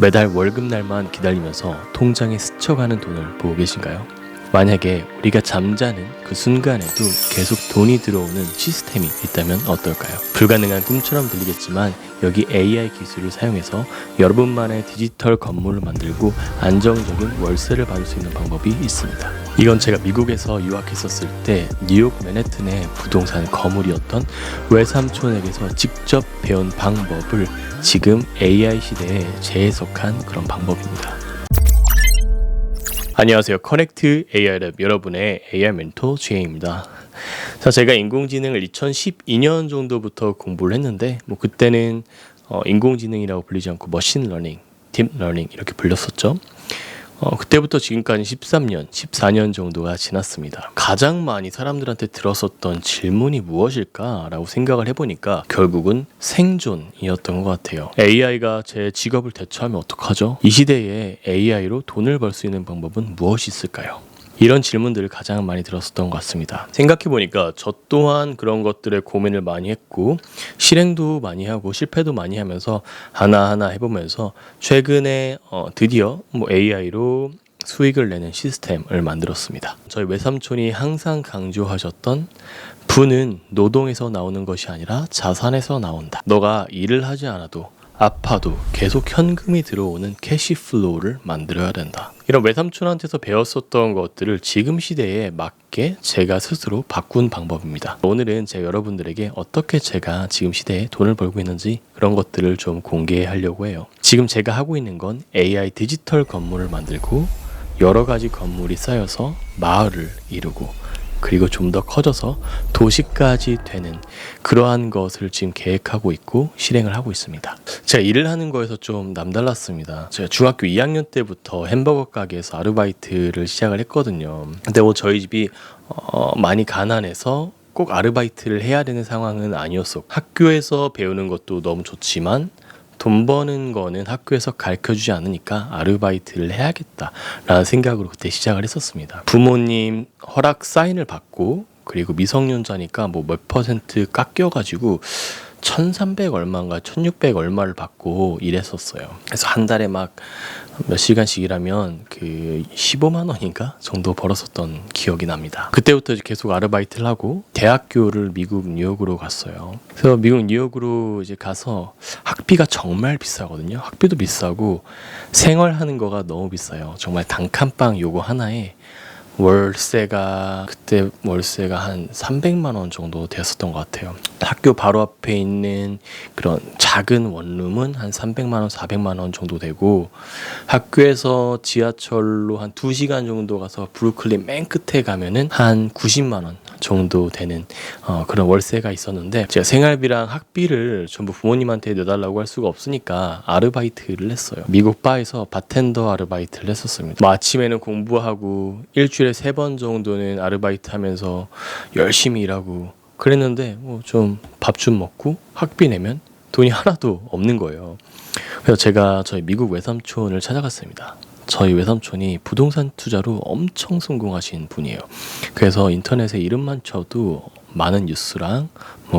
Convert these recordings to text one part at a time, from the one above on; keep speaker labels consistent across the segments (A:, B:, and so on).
A: 매달 월급날만 기다리면서 통장에 스쳐가는 돈을 보고 계신가요? 만약에 우리가 잠자는 그 순간에도 계속 돈이 들어오는 시스템이 있다면 어떨까요? 불가능한 꿈처럼 들리겠지만 여기 AI 기술을 사용해서 여러분만의 디지털 건물을 만들고 안정적인 월세를 받을 수 있는 방법이 있습니다. 이건 제가 미국에서 유학했었을 때 뉴욕 맨해튼의 부동산 거물이었던 외삼촌에게서 직접 배운 방법을 지금 AI 시대에 재해석한 그런 방법입니다. 안녕하세요. 커넥트 AI랩 여러분의 AI 멘토 GA입니다. 자, 제가 인공지능을 2012년 정도부터 공부를 했는데 그때는 인공지능이라고 불리지 않고 머신러닝, 딥러닝 이렇게 불렸었죠. 그때부터 지금까지 13년, 14년 정도가 지났습니다. 가장 많이 사람들한테 들었었던 질문이 무엇일까라고 생각을 해보니까 결국은 생존이었던 것 같아요. AI가 제 직업을 대체하면 어떡하죠? 이 시대에 AI로 돈을 벌 수 있는 방법은 무엇이 있을까요? 이런 질문들을 가장 많이 들었었던 것 같습니다. 생각해보니까 저 또한 그런 것들에 고민을 많이 했고 실행도 많이 하고 실패도 많이 하면서 하나하나 해보면서 최근에 드디어 AI로 수익을 내는 시스템을 만들었습니다. 저희 외삼촌이 항상 강조하셨던 부는 노동에서 나오는 것이 아니라 자산에서 나온다. 너가 일을 하지 않아도 아파도 계속 현금이 들어오는 캐시플로우를 만들어야 된다. 이런 외삼촌한테서 배웠었던 것들을 지금 시대에 맞게 제가 스스로 바꾼 방법입니다. 오늘은 제가 여러분들에게 어떻게 제가 지금 시대에 돈을 벌고 있는지 그런 것들을 좀 공개하려고 해요. 지금 제가 하고 있는 건 AI 디지털 건물을 만들고 여러 가지 건물이 쌓여서 마을을 이루고 그리고 좀 더 커져서 도시까지 되는 그러한 것을 지금 계획하고 있고 실행을 하고 있습니다. 제가 일을 하는 거에서 좀 남달랐습니다. 제가 중학교 2학년 때부터 햄버거 가게에서 아르바이트를 시작을 했거든요. 근데 저희 집이 많이 가난해서 꼭 아르바이트를 해야 되는 상황은 아니었었고 학교에서 배우는 것도 너무 좋지만 돈 버는 거는 학교에서 가르쳐주지 않으니까 아르바이트를 해야겠다라는 생각으로 그때 시작을 했었습니다. 부모님 허락 사인을 받고 그리고 미성년자니까 몇 퍼센트 깎여가지고 1300 얼마인가 1600 얼마를 받고 일했었어요. 그래서 한 달에 막 몇 시간씩 일하면 15만 원인가 정도 벌었었던 기억이 납니다. 그때부터 계속 아르바이트를 하고 대학교를 미국 뉴욕으로 갔어요. 그래서 미국 뉴욕으로 이제 가서 학비가 정말 비싸거든요. 학비도 비싸고 생활하는 거가 너무 비싸요. 정말 단칸방 요거 하나에 그때 월세가 한 300만 원 정도 되었었던 것 같아요. 학교 바로 앞에 있는 그런 작은 원룸은 한 300만 원, 400만 원 정도 되고 학교에서 지하철로 한 2시간 정도 가서 브루클린 맨 끝에 가면은 한 90만 원 정도 되는 그런 월세가 있었는데 제가 생활비랑 학비를 전부 부모님한테 내달라고 할 수가 없으니까 아르바이트를 했어요. 미국 바에서 바텐더 아르바이트를 했었습니다. 아침에는 공부하고 일주일에 3번 정도는 아르바이트 하면서 열심히 일하고 그랬는데 좀 밥 좀 먹고 학비 내면 돈이 하나도 없는 거예요. 그래서 제가 저희 미국 외삼촌을 찾아갔습니다. 저희 외삼촌이 부동산 투자로 엄청 성공하신 분이에요. 그래서 인터넷에 이름만 쳐도 많은 뉴스랑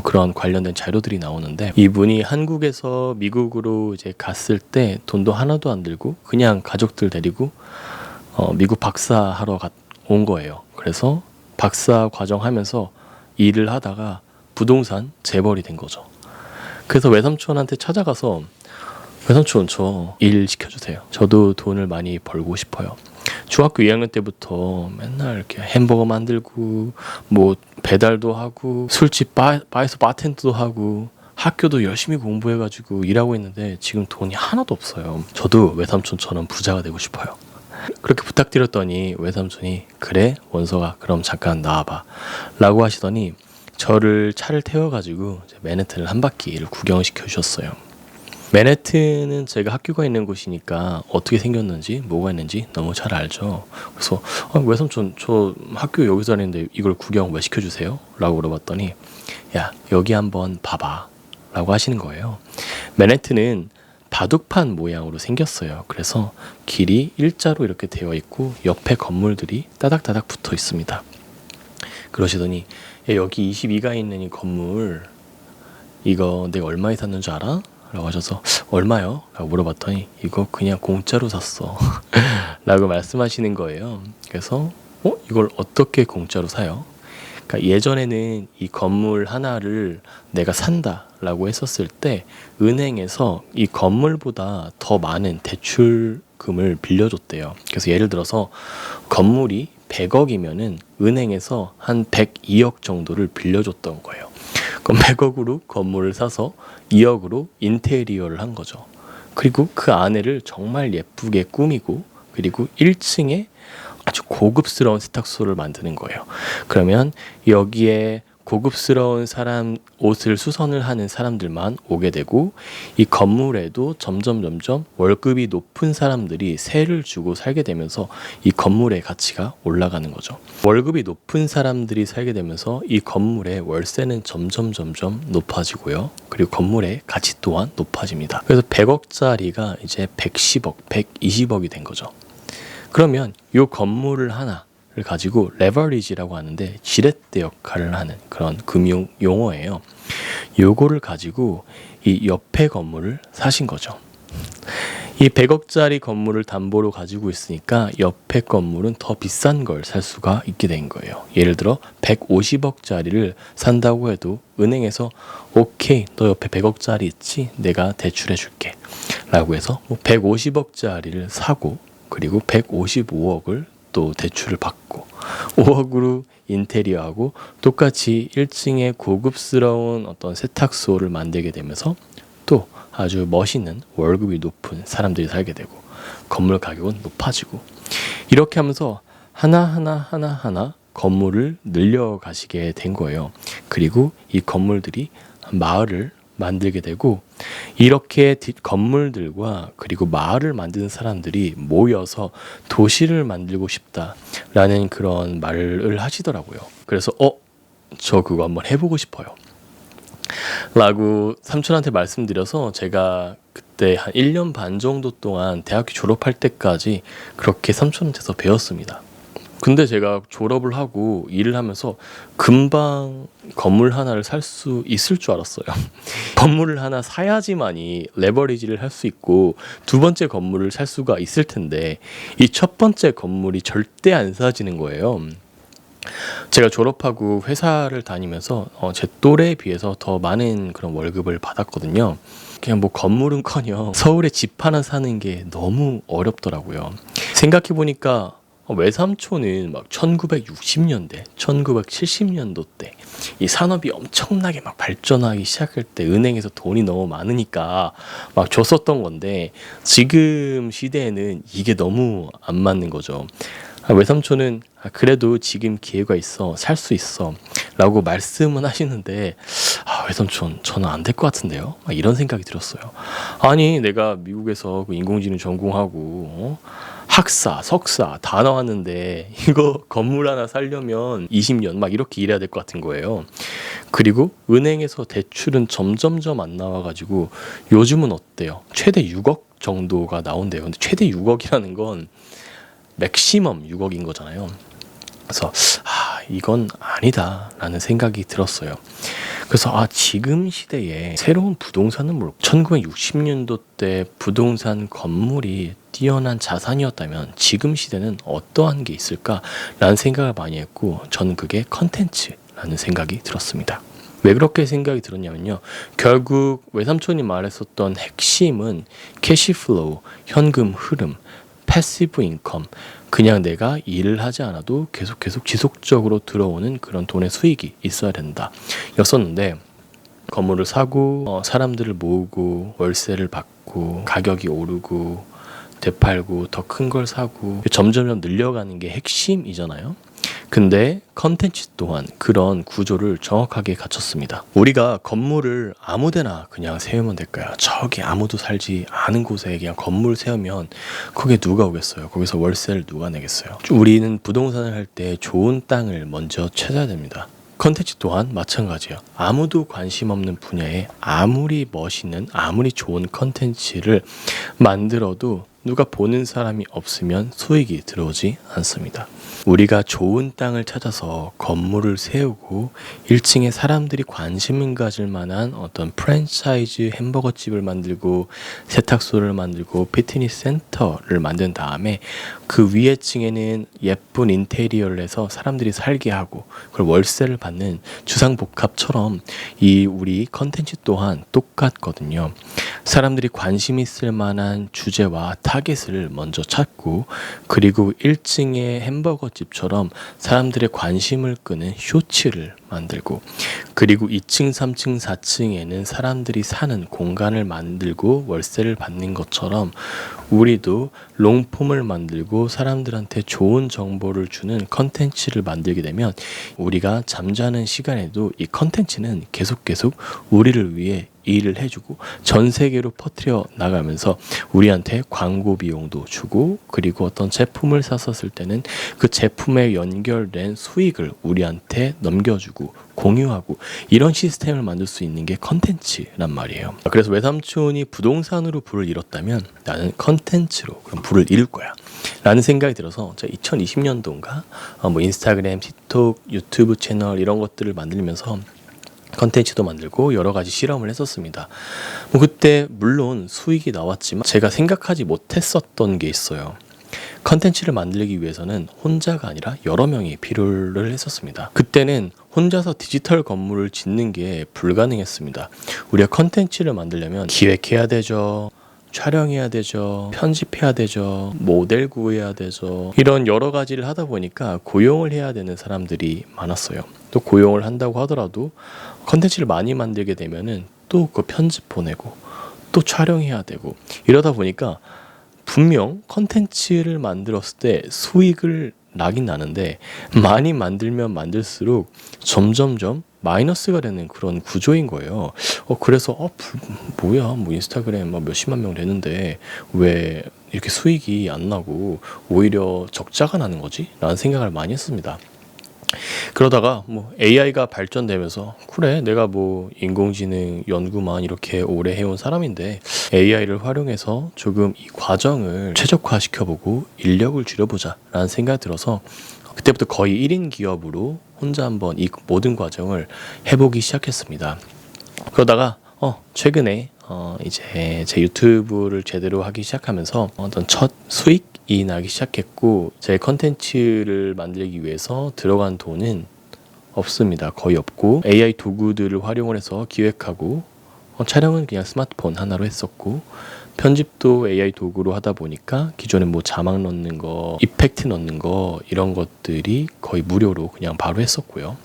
A: 그런 관련된 자료들이 나오는데 이분이 한국에서 미국으로 이제 갔을 때 돈도 하나도 안 들고 그냥 가족들 데리고 미국 박사하러 온 거예요. 그래서 박사 과정 하면서 일을 하다가 부동산 재벌이 된 거죠. 그래서 외삼촌한테 찾아가서 외삼촌 저 일 시켜주세요. 저도 돈을 많이 벌고 싶어요. 중학교 2학년 때부터 맨날 이렇게 햄버거 만들고 배달도 하고 술집 바에서 바텐더도 하고 학교도 열심히 공부해가지고 일하고 있는데 지금 돈이 하나도 없어요. 저도 외삼촌처럼 부자가 되고 싶어요. 그렇게 부탁드렸더니 외삼촌이 그래 원서가 그럼 잠깐 나와봐 라고 하시더니 차를 태워가지고 맨해튼을 한 바퀴를 구경시켜 주셨어요. 맨해튼은 제가 학교가 있는 곳이니까 어떻게 생겼는지 뭐가 있는지 너무 잘 알죠. 그래서 외삼촌 저 학교 여기서 다니는데 이걸 구경 왜 시켜주세요? 라고 물어봤더니 야 여기 한번 봐봐 라고 하시는 거예요. 맨해튼은 바둑판 모양으로 생겼어요. 그래서 길이 일자로 이렇게 되어 있고 옆에 건물들이 따닥따닥 붙어 있습니다. 그러시더니 야, 여기 22가 있는 이 건물 이거 내가 얼마에 샀는 줄 알아? 라고 하셔서 얼마요? 라고 물어봤더니 이거 그냥 공짜로 샀어 라고 말씀하시는 거예요. 그래서 이걸 어떻게 공짜로 사요? 그러니까 예전에는 이 건물 하나를 내가 산다 라고 했었을 때 은행에서 이 건물보다 더 많은 대출금을 빌려줬대요. 그래서 예를 들어서 건물이 100억이면은 은행에서 한 102억 정도를 빌려줬던 거예요. 그럼 100억으로 건물을 사서 2억으로 인테리어를 한 거죠. 그리고 그 안에를 정말 예쁘게 꾸미고 그리고 1층에 아주 고급스러운 세탁소를 만드는 거예요. 그러면 여기에 고급스러운 사람 옷을 수선을 하는 사람들만 오게 되고 이 건물에도 점점 월급이 높은 사람들이 세를 주고 살게 되면서 이 건물의 가치가 올라가는 거죠. 월급이 높은 사람들이 살게 되면서 이 건물의 월세는 점점 높아지고요. 그리고 건물의 가치 또한 높아집니다. 그래서 100억짜리가 이제 110억, 120억이 된 거죠. 그러면 이 건물을 하나를 가지고 레버리지라고 하는데 지렛대 역할을 하는 그런 금융 용어예요. 요거를 가지고 이 옆에 건물을 사신 거죠. 이 100억짜리 건물을 담보로 가지고 있으니까 옆에 건물은 더 비싼 걸 살 수가 있게 된 거예요. 예를 들어 150억짜리를 산다고 해도 은행에서 오케이, 너 옆에 100억짜리 있지? 내가 대출해 줄게 라고 해서 150억짜리를 사고 그리고 155억을 또 대출을 받고 5억으로 인테리어하고 똑같이 1층에 고급스러운 어떤 세탁소를 만들게 되면서 또 아주 멋있는 월급이 높은 사람들이 살게 되고 건물 가격은 높아지고 이렇게 하면서 하나 건물을 늘려가시게 된 거예요. 그리고 이 건물들이 마을을 만들게 되고 이렇게 건물들과 그리고 마을을 만드는 사람들이 모여서 도시를 만들고 싶다라는 그런 말을 하시더라고요. 그래서 저 그거 한번 해보고 싶어요 라고 삼촌한테 말씀드려서 제가 그때 한 1년 반 정도 동안 대학교 졸업할 때까지 그렇게 삼촌한테서 배웠습니다. 근데 제가 졸업을 하고 일을 하면서 금방 건물 하나를 살 수 있을 줄 알았어요. 건물을 하나 사야지만이 레버리지를 할 수 있고 두 번째 건물을 살 수가 있을 텐데 이 첫 번째 건물이 절대 안 사지는 거예요. 제가 졸업하고 회사를 다니면서 제 또래에 비해서 더 많은 그런 월급을 받았거든요. 그냥 뭐 건물은커녕 서울에 집 하나 사는 게 너무 어렵더라고요. 생각해보니까 외삼촌은 막 1960년대, 1970년도 때 이 산업이 엄청나게 막 발전하기 시작할 때 은행에서 돈이 너무 많으니까 막 줬었던 건데 지금 시대에는 이게 너무 안 맞는 거죠. 외삼촌은 그래도 지금 기회가 있어, 살 수 있어 라고 말씀은 하시는데 외삼촌 저는 안 될 것 같은데요? 이런 생각이 들었어요. 아니 내가 미국에서 그 인공지능 전공하고 학사, 석사 다 나왔는데 이거 건물 하나 살려면 20년 막 이렇게 일해야 될 것 같은 거예요. 그리고 은행에서 대출은 점점점 안 나와가지고 요즘은 어때요? 최대 6억 정도가 나온대요. 근데 최대 6억이라는 건 맥시멈 6억인 거잖아요. 그래서 이건 아니다라는 생각이 들었어요. 그래서 지금 시대에 새로운 부동산은 뭐 1960년도 때 부동산 건물이 뛰어난 자산이었다면 지금 시대는 어떠한 게 있을까라는 생각을 많이 했고 저는 그게 컨텐츠라는 생각이 들었습니다. 왜 그렇게 생각이 들었냐면요. 결국 외삼촌이 말했었던 핵심은 캐시플로우, 현금 흐름, 패시브 인컴, 그냥 내가 일을 하지 않아도 계속 지속적으로 들어오는 그런 돈의 수익이 있어야 된다 였었는데 건물을 사고 사람들을 모으고 월세를 받고 가격이 오르고 되팔고 더 큰 걸 사고 점점 늘려가는 게 핵심이잖아요. 근데 컨텐츠 또한 그런 구조를 정확하게 갖췄습니다. 우리가 건물을 아무데나 그냥 세우면 될까요? 저기 아무도 살지 않은 곳에 그냥 건물 세우면 거기에 누가 오겠어요? 거기서 월세를 누가 내겠어요? 우리는 부동산을 할 때 좋은 땅을 먼저 찾아야 됩니다. 컨텐츠 또한 마찬가지예요. 아무도 관심 없는 분야에 아무리 멋있는 아무리 좋은 컨텐츠를 만들어도 누가 보는 사람이 없으면 수익이 들어오지 않습니다. 우리가 좋은 땅을 찾아서 건물을 세우고 1층에 사람들이 관심을 가질 만한 어떤 프랜차이즈 햄버거집을 만들고 세탁소를 만들고 피트니스 센터를 만든 다음에 그 위에 층에는 예쁜 인테리어를 해서 사람들이 살게 하고 그걸 월세를 받는 주상복합처럼 이 우리 컨텐츠 또한 똑같거든요. 사람들이 관심 있을 만한 주제와 타겟을 먼저 찾고 그리고 1층의 햄버거 집처럼 사람들의 관심을 끄는 쇼츠를 만들고 그리고 2층, 3층, 4층에는 사람들이 사는 공간을 만들고 월세를 받는 것처럼 우리도 롱폼을 만들고 사람들한테 좋은 정보를 주는 컨텐츠를 만들게 되면 우리가 잠자는 시간에도 이 컨텐츠는 계속 우리를 위해 일을 해주고 전 세계로 퍼뜨려 나가면서 우리한테 광고 비용도 주고 그리고 어떤 제품을 샀었을 때는 그 제품에 연결된 수익을 우리한테 넘겨주고 공유하고 이런 시스템을 만들 수 있는 게 컨텐츠란 말이에요. 그래서 외삼촌이 부동산으로 불을 잃었다면 나는 컨텐츠로 그럼 불을 잃을 거야 라는 생각이 들어서 제가 2020년도인가 인스타그램, 틱톡, 유튜브 채널 이런 것들을 만들면서 컨텐츠도 만들고 여러 가지 실험을 했었습니다. 그때 물론 수익이 나왔지만 제가 생각하지 못했었던 게 있어요. 컨텐츠를 만들기 위해서는 혼자가 아니라 여러 명이 필요를 했었습니다. 그때는 혼자서 디지털 건물을 짓는 게 불가능했습니다. 우리가 컨텐츠를 만들려면 기획해야 되죠. 촬영해야 되죠. 편집해야 되죠. 모델 구해야 되죠. 이런 여러 가지를 하다 보니까 고용을 해야 되는 사람들이 많았어요. 또 고용을 한다고 하더라도 컨텐츠를 많이 만들게 되면은 또 그 편집 보내고 또 촬영해야 되고 이러다 보니까 분명 컨텐츠를 만들었을 때 수익을 나긴 나는데 많이 만들면 만들수록 점점점 마이너스가 되는 그런 구조인 거예요. 그래서 뭐야 인스타그램 몇십만 명 되는데 왜 이렇게 수익이 안 나고 오히려 적자가 나는 거지? 라는 생각을 많이 했습니다. 그러다가 AI가 발전되면서 그래 내가 인공지능 연구만 이렇게 오래 해온 사람인데 AI를 활용해서 조금 이 과정을 최적화시켜보고 인력을 줄여보자 라는 생각이 들어서 그때부터 거의 1인 기업으로 혼자 한번 이 모든 과정을 해보기 시작했습니다. 그러다가 최근에 이제 제 유튜브를 제대로 하기 시작하면서 어떤 첫 수익이 나기 시작했고 제 컨텐츠를 만들기 위해서 들어간 돈은 없습니다. 거의 없고 AI 도구들을 활용을 해서 기획하고 촬영은 그냥 스마트폰 하나로 했었고 편집도 AI 도구로 하다 보니까 기존에 자막 넣는 거, 이펙트 넣는 거 이런 것들이 거의 무료로 그냥 바로 했었고요.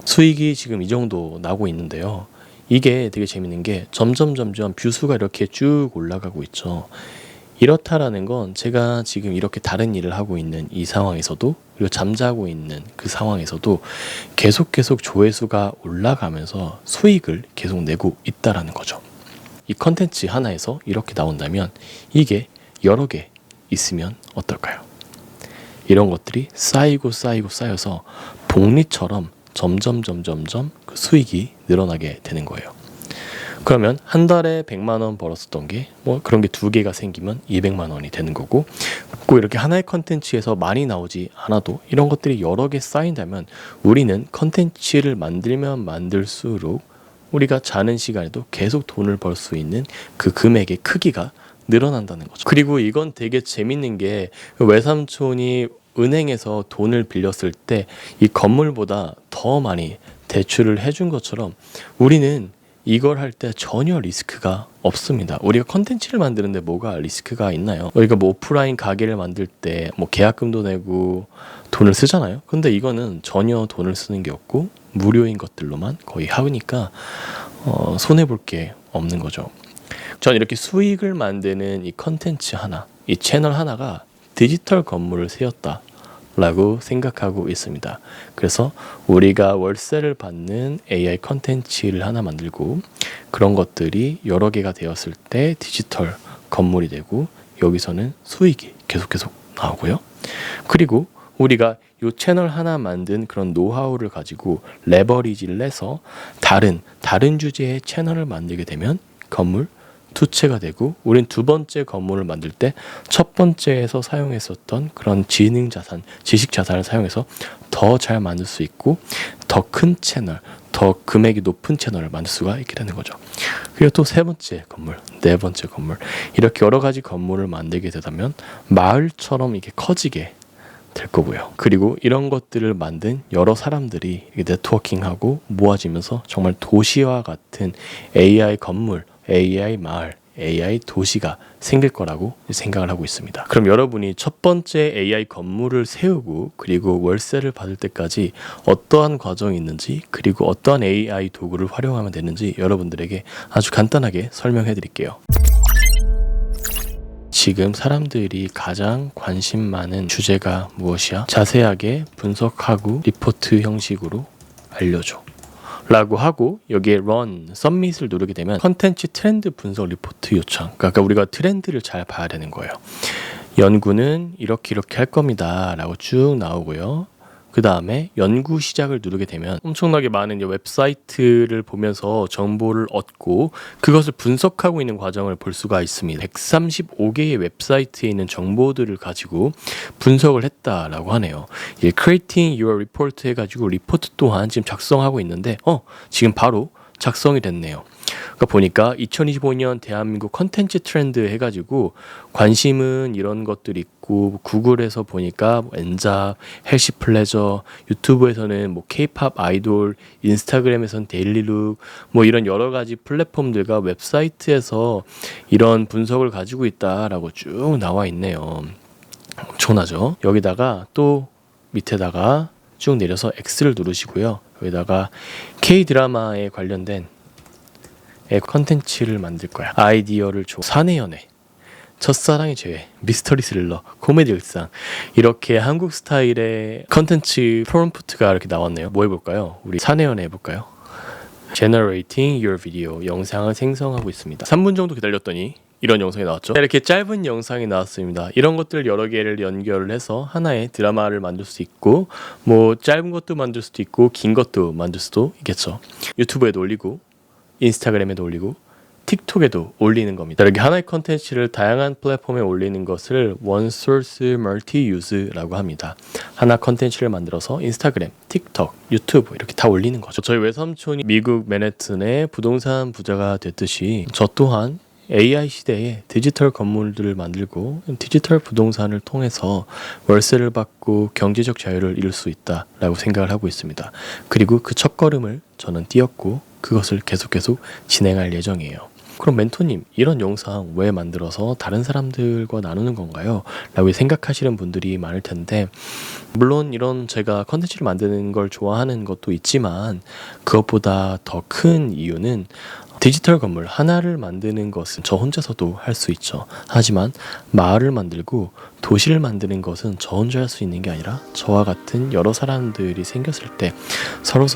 A: 수익이 지금 이 정도 나고 있는데요. 이게 되게 재밌는 게 점점 뷰수가 이렇게 쭉 올라가고 있죠. 이렇다라는 건 제가 지금 이렇게 다른 일을 하고 있는 이 상황에서도 그리고 잠자고 있는 그 상황에서도 계속 조회수가 올라가면서 수익을 계속 내고 있다라는 거죠. 이 컨텐츠 하나에서 이렇게 나온다면 이게 여러 개 있으면 어떨까요? 이런 것들이 쌓여서 복리처럼 점점 그 수익이 늘어나게 되는 거예요. 그러면 한 달에 100만 원 벌었었던 게 그런 게 두 개가 생기면 200만 원이 되는 거고 꼭 이렇게 하나의 컨텐츠에서 많이 나오지 않아도 이런 것들이 여러 개 쌓인다면 우리는 컨텐츠를 만들면 만들수록 우리가 자는 시간에도 계속 돈을 벌 수 있는 그 금액의 크기가 늘어난다는 거죠. 그리고 이건 되게 재밌는 게 외삼촌이 은행에서 돈을 빌렸을 때 이 건물보다 더 많이 대출을 해준 것처럼 우리는 이걸 할 때 전혀 리스크가 없습니다. 우리가 컨텐츠를 만드는데 뭐가 리스크가 있나요? 우리가 오프라인 가게를 만들 때 계약금도 내고 돈을 쓰잖아요. 근데 이거는 전혀 돈을 쓰는 게 없고 무료인 것들로만 거의 하니까 손해볼 게 없는 거죠. 전 이렇게 수익을 만드는 이 컨텐츠 하나, 이 채널 하나가 디지털 건물을 세웠다 라고 생각하고 있습니다. 그래서 우리가 월세를 받는 AI 컨텐츠를 하나 만들고 그런 것들이 여러 개가 되었을 때 디지털 건물이 되고 여기서는 수익이 계속 나오고요. 그리고 우리가 이 채널 하나 만든 그런 노하우를 가지고 레버리지를 내서 다른 주제의 채널을 만들게 되면 건물 투체가 되고 우린 두 번째 건물을 만들 때 첫 번째에서 사용했었던 그런 지능 자산, 지식 자산을 사용해서 더 잘 만들 수 있고 더 큰 채널, 더 금액이 높은 채널을 만들 수가 있게 되는 거죠. 그리고 또 세 번째 건물, 네 번째 건물 이렇게 여러 가지 건물을 만들게 되다면 마을처럼 이게 커지게 될 거고요. 그리고 이런 것들을 만든 여러 사람들이 네트워킹하고 모아지면서 정말 도시와 같은 AI 건물, AI 마을, AI 도시가 생길 거라고 생각을 하고 있습니다. 그럼 여러분이 첫 번째 AI 건물을 세우고 그리고 월세를 받을 때까지 어떠한 과정이 있는지 그리고 어떠한 AI 도구를 활용하면 되는지 여러분들에게 아주 간단하게 설명해 드릴게요. 지금 사람들이 가장 관심 많은 주제가 무엇이야? 자세하게 분석하고 리포트 형식으로 알려줘 라고 하고 여기에 run, submit을 누르게 되면 컨텐츠 트렌드 분석 리포트 요청, 그러니까 우리가 트렌드를 잘 봐야 되는 거예요. 연구는 이렇게 할 겁니다 라고 쭉 나오고요. 그 다음에 연구 시작을 누르게 되면 엄청나게 많은 웹사이트를 보면서 정보를 얻고 그것을 분석하고 있는 과정을 볼 수가 있습니다. 135개의 웹사이트에 있는 정보들을 가지고 분석을 했다라고 하네요. Creating your report 해가지고 리포트 또한 지금 작성하고 있는데 지금 바로 작성이 됐네요. 그러니까 보니까 2025년 대한민국 컨텐츠 트렌드 해가지고 관심은 이런 것들이 있고 구글에서 보니까 엔잡, 헬시 플레저, 유튜브에서는 케이팝 아이돌, 인스타그램에서는 데일리룩 이런 여러 가지 플랫폼들과 웹사이트에서 이런 분석을 가지고 있다라고 쭉 나와 있네요. 엄청나죠? 여기다가 또 밑에다가 쭉 내려서 X를 누르시고요. 여기다가 K-드라마에 관련된 컨텐츠를 만들 거야. 아이디어를 줘. 사내연애, 첫사랑의 죄, 미스터리 스릴러, 코미디 일상 이렇게 한국 스타일의 컨텐츠 프롬프트가 이렇게 나왔네요. 뭐 해볼까요? 우리 사내연애 해볼까요? Generating your video 영상을 생성하고 있습니다. 3분 정도 기다렸더니 이런 영상이 나왔죠. 이렇게 짧은 영상이 나왔습니다. 이런 것들 여러 개를 연결을 해서 하나의 드라마를 만들 수 있고 짧은 것도 만들 수도 있고 긴 것도 만들 수도 있겠죠. 유튜브에도 올리고 인스타그램에도 올리고 틱톡에도 올리는 겁니다. 이렇게 하나의 컨텐츠를 다양한 플랫폼에 올리는 것을 One Source Multi Use라고 합니다. 하나 컨텐츠를 만들어서 인스타그램, 틱톡, 유튜브 이렇게 다 올리는 거죠. 저희 외삼촌이 미국 맨해튼의 부동산 부자가 됐듯이 저 또한 AI 시대에 디지털 건물들을 만들고 디지털 부동산을 통해서 월세를 받고 경제적 자유를 이룰 수 있다라고 생각을 하고 있습니다. 그리고 그 첫걸음을 저는 띄었고 그것을 계속 진행할 예정이에요. 그럼 멘토님, 이런 영상 왜 만들어서 다른 사람들과 나누는 건가요? 라고 생각하시는 분들이 많을 텐데 물론 이런 제가 컨텐츠를 만드는 걸 좋아하는 것도 있지만 그것보다 더 큰 이유는 디지털 건물 하나를 만드는 것은 저 혼자서도 할 수 있죠. 하지만 마을을 만들고 도시를 만드는 것은 저 혼자 할 수 있는 게 아니라 저와 같은 여러 사람들이 생겼을 때 서로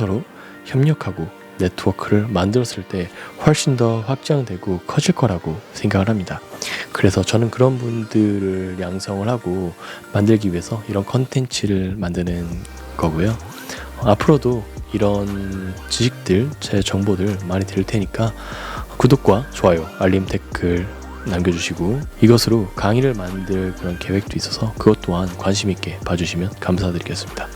A: 협력하고 네트워크를 만들었을 때 훨씬 더 확장되고 커질 거라고 생각을 합니다. 그래서 저는 그런 분들을 양성을 하고 만들기 위해서 이런 컨텐츠를 만드는 거고요. 앞으로도 이런 지식들, 제 정보들 많이 드릴 테니까 구독과 좋아요, 알림, 댓글 남겨주시고 이것으로 강의를 만들 그런 계획도 있어서 그것 또한 관심 있게 봐주시면 감사드리겠습니다.